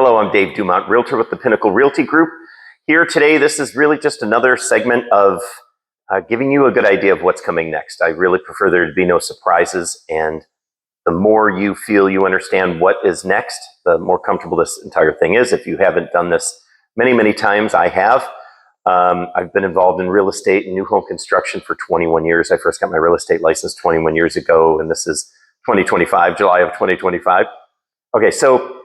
Hello, I'm Dave Dumont, Realtor with the Pinnacle Realty Group. Here today, this is really just another segment of giving you a good idea of what's coming next. I really prefer there to be no surprises, and the more you feel you understand what is next, the more comfortable this entire thing is. If you haven't done this many, many times, I have. I've been involved in real estate and new home construction for 21 years. I first got my real estate license 21 years ago, and this is 2025, July of 2025. Okay, so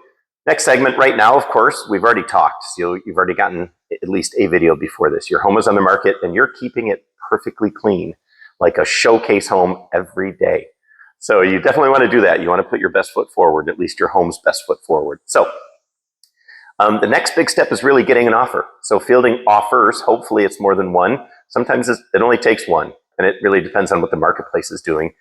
next segment right now, of course, we've already talked. So you've already gotten at least a video before this. Your home is on the market and you're keeping it perfectly clean, like a showcase home every day. So you definitely want to do that. You want to put your best foot forward, at least your home's best foot forward. So the next big step is really getting an offer. So fielding offers, hopefully it's more than one. Sometimes it only takes one, and it really depends on what the marketplace is doing.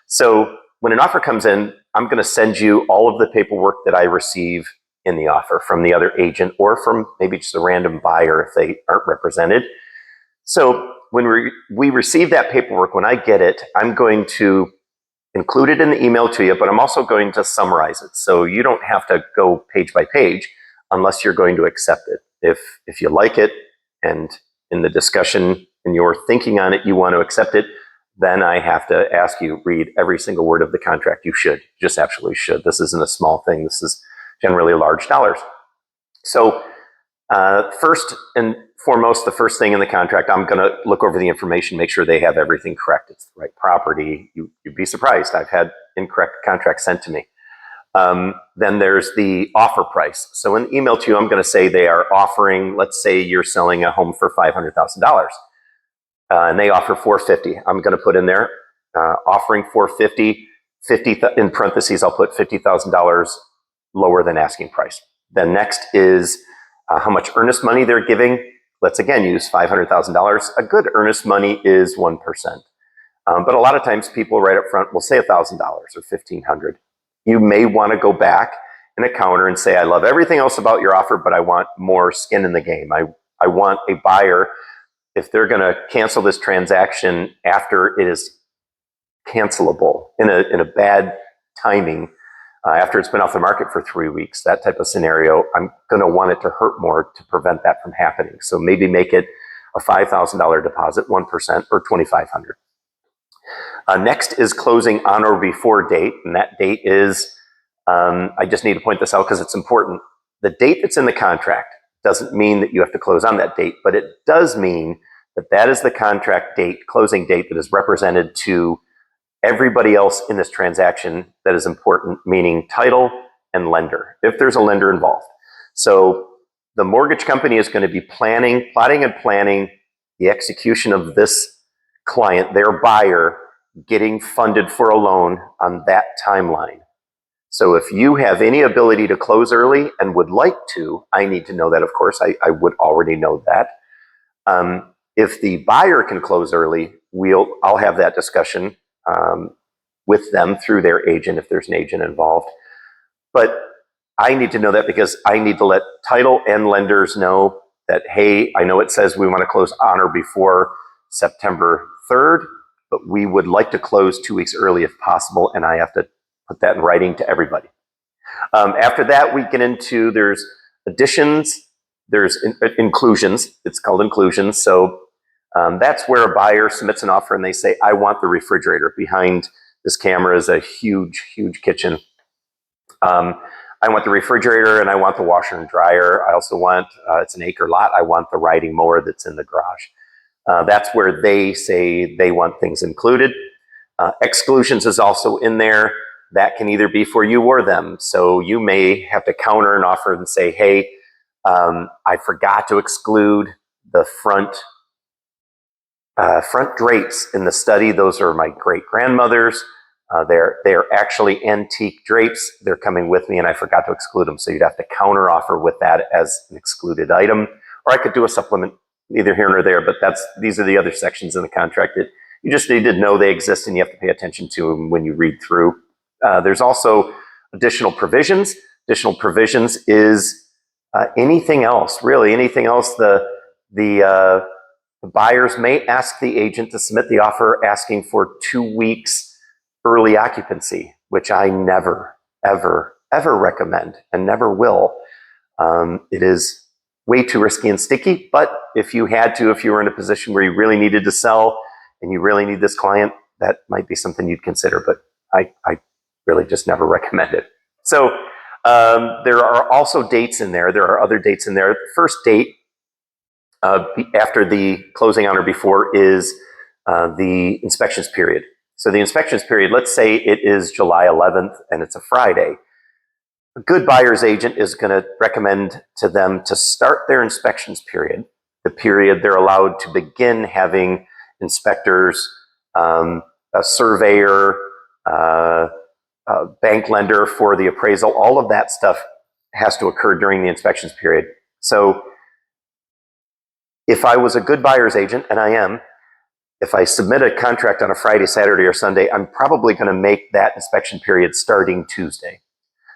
So when an offer comes in, I'm going to send you all of the paperwork that I receive in the offer from the other agent or from maybe just a random buyer if they aren't represented. So when we receive that paperwork, when I get it, I'm going to include it in the email to you, but I'm also going to summarize it. So you don't have to go page by page unless you're going to accept it. If you like it and in the discussion and your thinking on it, you want to accept it, then I have to ask you, read every single word of the contract. You should, just absolutely should. This isn't a small thing. This is generally large dollars. So first and foremost, the first thing in the contract, I'm going to look over the information, make sure they have everything correct. It's the right property. You'd be surprised. I've had incorrect contracts sent to me. Then there's the offer price. So in the email to you, I'm going to say they are offering, let's say you're selling a home for $500,000. And they offer $450,000. I'm going to put in there offering $450,000, 50 in parentheses. I'll put $50,000 lower than asking price. Then next is how much earnest money they're giving. Let's again use $500,000. A good earnest money is 1%, but a lot of times people right up front will say $1,000 or $1,500. You may want to go back in a counter and say, I love everything else about your offer, but I want more skin in the game. I want a buyer. If they're going to cancel this transaction after it is cancelable in a bad timing, after it's been off the market for 3 weeks, that type of scenario, I'm going to want it to hurt more to prevent that from happening. So maybe make it a $5,000 deposit, 1% or $2,500. Next is closing on or before date, and that date is, I just need to point this out because it's important. The date that's in the contract doesn't mean that you have to close on that date, but it does mean that that is the contract date, closing date that is represented to everybody else in this transaction that is important, meaning title and lender, if there's a lender involved. So the mortgage company is going to be plotting and planning the execution of this client, their buyer, getting funded for a loan on that timeline. So if you have any ability to close early and would like to, I need to know that, of course. I would already know that. If the buyer can close early, I'll have that discussion with them through their agent if there's an agent involved. But I need to know that because I need to let title and lenders know that, hey, I know it says we want to close on or before September 3rd, but we would like to close 2 weeks early if possible, and I have to put that in writing to everybody. After that, we get into, there's additions, there's inclusions. It's called inclusions. So that's where a buyer submits an offer and they say, I want the refrigerator. Behind this camera is a huge, huge kitchen. I want the refrigerator and I want the washer and dryer. I also want, it's an acre lot, I want the riding mower that's in the garage. That's where they say they want things included. Exclusions is also in there. That can either be for you or them. So you may have to counter an offer and say, hey, I forgot to exclude the front drapes in the study. Those are my great-grandmother's. They're actually antique drapes. They're coming with me and I forgot to exclude them. So you'd have to counter offer with that as an excluded item. Or I could do a supplement neither here nor there, but these are the other sections in the contract that you just need to know they exist and you have to pay attention to them when you read through. There's also additional provisions. Additional provisions is anything else, really anything else. The buyers may ask the agent to submit the offer asking for 2 weeks early occupancy, which I never, ever, ever recommend and never will. It is way too risky and sticky, but if you were in a position where you really needed to sell and you really need this client, that might be something you'd consider, but I really just never recommend it. So there are also dates in there. There are other dates in there. The first date after the closing on or before is the inspections period. So the inspections period, let's say it is July 11th and it's a Friday. A good buyer's agent is going to recommend to them to start their inspections period, the period they're allowed to begin having inspectors, a surveyor, a bank lender for the appraisal. All of that stuff has to occur during the inspections period. So if I was a good buyer's agent, and I am, if I submit a contract on a Friday, Saturday, or Sunday, I'm probably going to make that inspection period starting Tuesday.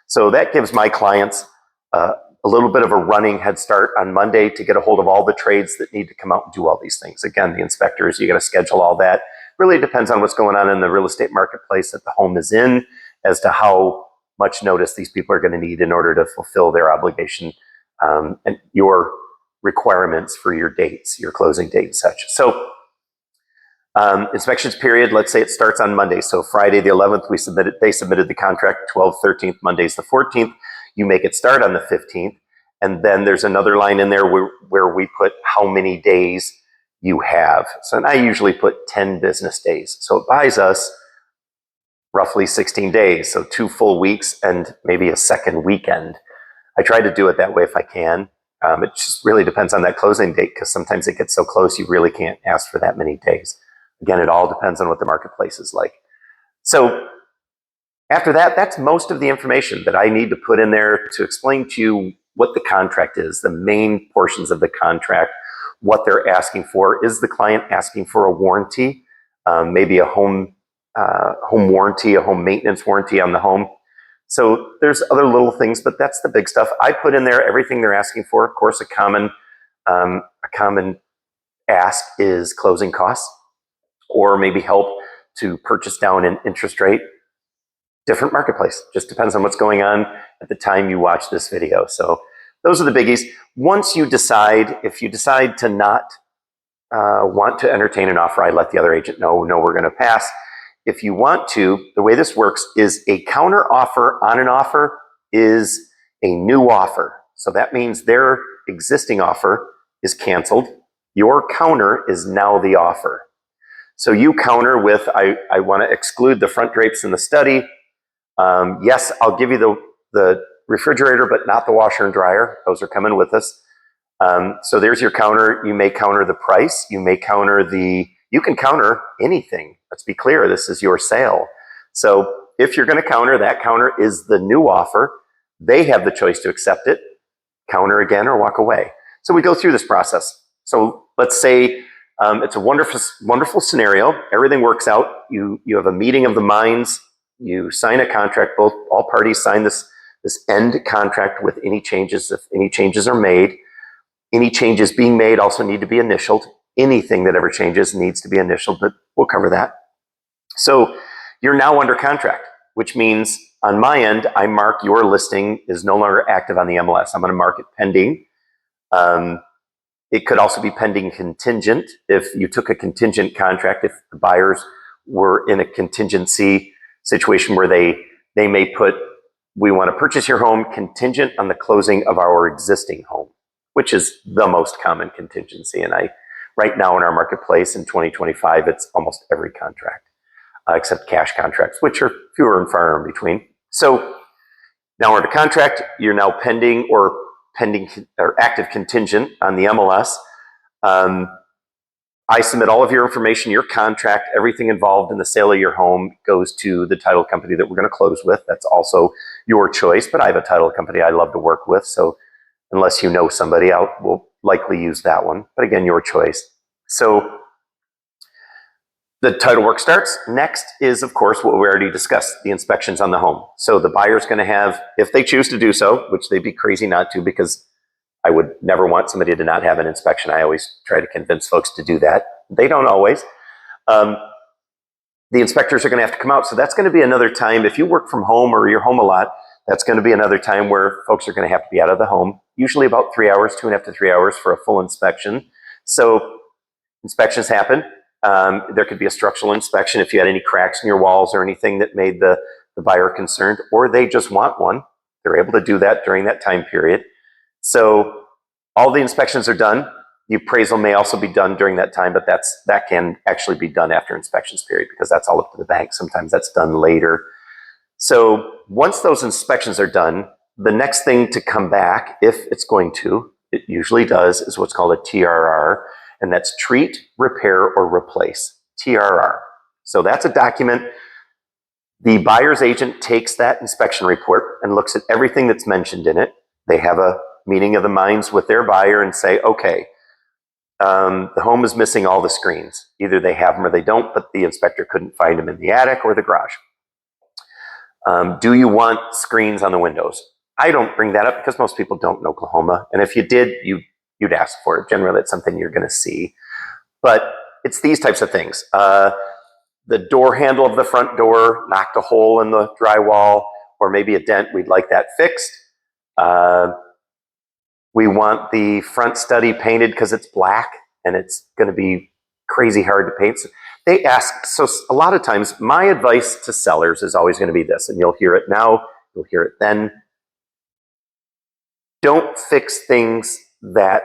So that gives my clients a little bit of a running head start on Monday to get a hold of all the trades that need to come out and do all these things. Again, the inspectors, you got to schedule all that. Really depends on what's going on in the real estate marketplace that the home is in as to how much notice these people are going to need in order to fulfill their obligation and your requirements for your dates, your closing date and such. So inspections period, let's say it starts on Monday. So Friday the 11th, they submitted the contract, 12th, 13th, Monday's the 14th. You make it start on the 15th. And then there's another line in there where we put how many days you have. So and I usually put 10 business days. So it buys us roughly 16 days. So 2 full weeks and maybe a second weekend. I try to do it that way if I can. It just really depends on that closing date because sometimes it gets so close you really can't ask for that many days. Again, it all depends on what the marketplace is like. So after that, that's most of the information that I need to put in there to explain to you what the contract is, the main portions of the contract, what they're asking for. Is the client asking for a warranty, maybe a home warranty, a home maintenance warranty on the home? So there's other little things, but that's the big stuff. I put in there everything they're asking for. Of course, a common ask is closing costs, or maybe help to purchase down an interest rate. Different marketplace. Just depends on what's going on at the time you watch this video. So those are the biggies. Once you decide, if you decide to not want to entertain an offer, I let the other agent know, no, we're going to pass. If you want to, the way this works is a counter offer on an offer is a new offer. So that means their existing offer is canceled. Your counter is now the offer. So you counter with, I want to exclude the front drapes in the study. Yes, I'll give you the refrigerator, but not the washer and dryer. Those are coming with us. So there's your counter. You may counter the price. You may counter you can counter anything. Let's be clear, this is your sale. So if you're going to counter, that counter is the new offer. They have the choice to accept it, counter again, or walk away. So we go through this process. So let's say it's a wonderful scenario. Everything works out. You have a meeting of the minds. You sign a contract. All parties sign this end contract with any changes. If any changes are made, any changes being made also need to be initialed. Anything that ever changes needs to be initialed, but we'll cover that. So you're now under contract, which means on my end, I mark your listing is no longer active on the MLS. I'm going to mark it pending. It could also be pending contingent. If you took a contingent contract, if the buyers were in a contingency situation where they may put, we want to purchase your home contingent on the closing of our existing home, which is the most common contingency. And right now in our marketplace in 2025, it's almost every contract, except cash contracts, which are fewer and far in between. So now we're under contract. You're now pending or active contingent on the MLS. I submit all of your information, your contract, everything involved in the sale of your home goes to the title company that we're going to close with. That's also your choice, but I have a title company I love to work with. So unless you know somebody, we'll likely use that one. But again, your choice. So the title work starts. Next is, of course, what we already discussed, the inspections on the home. So the buyer's going to have, if they choose to do so, which they'd be crazy not to, because I would never want somebody to not have an inspection. I always try to convince folks to do that. They don't always. The inspectors are going to have to come out. So that's going to be another time. If you work from home or you're home a lot, that's going to be another time where folks are going to have to be out of the home. usually about 3 hours, 2.5 to 3 hours for a full inspection. So inspections happen. There could be a structural inspection if you had any cracks in your walls or anything that made the buyer concerned, or they just want one. They're able to do that during that time period. So all the inspections are done. The appraisal may also be done during that time, but that can actually be done after inspections period because that's all up to the bank. Sometimes that's done later. So once those inspections are done, the next thing to come back, if it's going to, it usually does, is what's called a TRR, and that's treat, repair, or replace, TRR. So that's a document. The buyer's agent takes that inspection report and looks at everything that's mentioned in it. They have a meeting of the minds with their buyer and say, okay, the home is missing all the screens. Either they have them or they don't, but the inspector couldn't find them in the attic or the garage. Do you want screens on the windows? I don't bring that up because most people don't in Oklahoma. And if you did, you'd ask for it. Generally, it's something you're going to see. But it's these types of things. The door handle of the front door knocked a hole in the drywall or maybe a dent. We'd like that fixed. We want the front study painted because it's black and it's going to be crazy hard to paint. So they ask, so a lot of times my advice to sellers is always going to be this, and you'll hear it now, you'll hear it then. Don't fix things that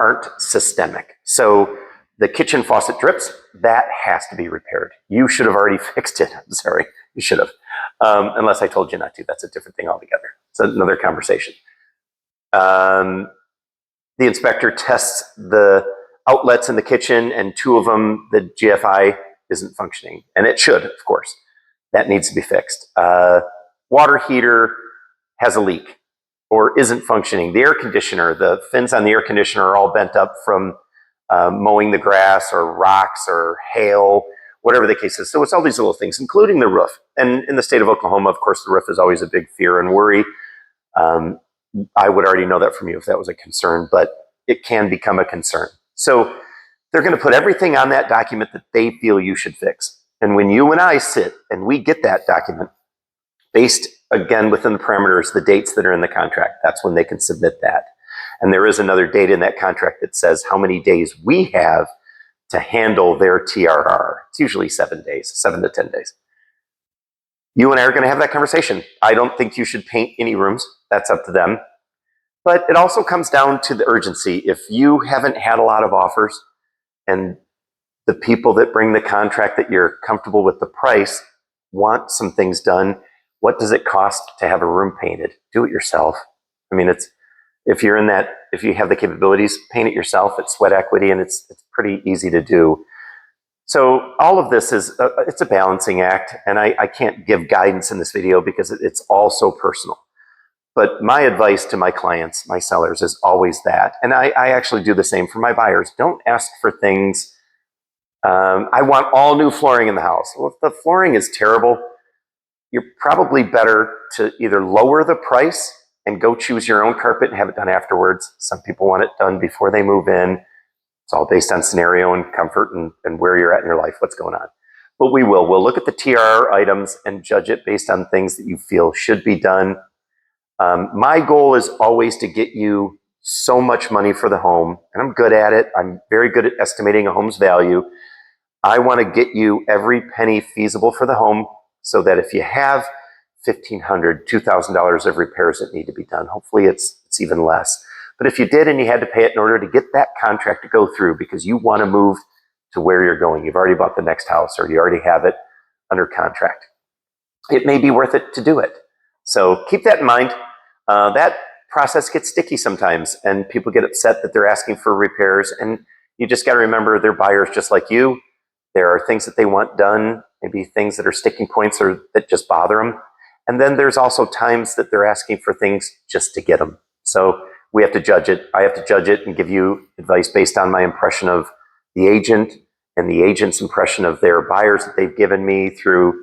aren't systemic. So the kitchen faucet drips, that has to be repaired. You should have already fixed it. I'm sorry, you should have. Unless I told you not to, that's a different thing altogether. It's another conversation. The inspector tests the outlets in the kitchen, and 2 of them, the GFI isn't functioning. And it should, of course. That needs to be fixed. Water heater has a leak or isn't functioning. The air conditioner, the fins on the air conditioner are all bent up from mowing the grass or rocks or hail, whatever the case is. So it's all these little things, including the roof. And in the state of Oklahoma, of course, the roof is always a big fear and worry. I would already know that from you if that was a concern, but it can become a concern. So they're going to put everything on that document that they feel you should fix. And when you and I sit and we get that document, based, again, within the parameters, the dates that are in the contract, that's when they can submit that. And there is another date in that contract that says how many days we have to handle their TRR. It's usually 7 days, 7 to 10 days. You and I are going to have that conversation. I don't think you should paint any rooms. That's up to them. But it also comes down to the urgency. If you haven't had a lot of offers and the people that bring the contract that you're comfortable with the price want some things done, what does it cost to have a room painted? Do it yourself. I mean, if you have the capabilities, paint it yourself. It's sweat equity and it's pretty easy to do. So all of this it's a balancing act, and I can't give guidance in this video because it's all so personal. But my advice to my clients, my sellers, is always that. And I actually do the same for my buyers. Don't ask for things. I want all new flooring in the house. Well, if the flooring is terrible, you're probably better to either lower the price and go choose your own carpet and have it done afterwards. Some people want it done before they move in. It's all based on scenario and comfort and where you're at in your life, what's going on. But we'll look at the TRR items and judge it based on things that you feel should be done. My goal is always to get you so much money for the home, and I'm good at it. I'm very good at estimating a home's value. I want to get you every penny feasible for the home so that if you have $1,500, $2,000 of repairs that need to be done, hopefully it's even less. But if you did and you had to pay it in order to get that contract to go through because you want to move to where you're going, you've already bought the next house or you already have it under contract, it may be worth it to do it. So keep that in mind. That process gets sticky sometimes and people get upset that they're asking for repairs, and you just got to remember they're buyers just like you. There are things that they want done, maybe things that are sticking points or that just bother them. And then there's also times that they're asking for things just to get them. So we have to judge it. I have to judge it and give you advice based on my impression of the agent and the agent's impression of their buyers that they've given me through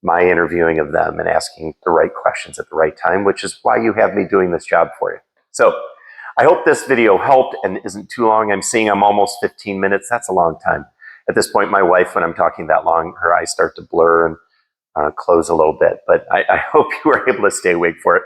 my interviewing of them and asking the right questions at the right time, which is why you have me doing this job for you. So I hope this video helped and isn't too long. I'm seeing I'm almost 15 minutes. That's a long time. At this point, my wife, when I'm talking that long, her eyes start to blur and close a little bit. But I hope you were able to stay awake for it.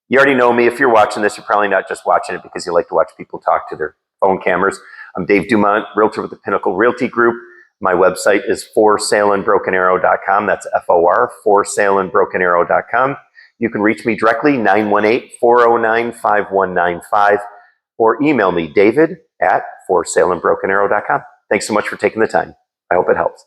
You already know me. If you're watching this, you're probably not just watching it because you like to watch people talk to their phone cameras. I'm Dave Dumont, realtor with the Pinnacle Realty Group. My website is forsaleandbrokenarrow.com. That's FOR, forsaleandbrokenarrow.com. You can reach me directly, 918-409-5195, or email me, david@forsaleandbrokenarrow.com. Thanks so much for taking the time. I hope it helps.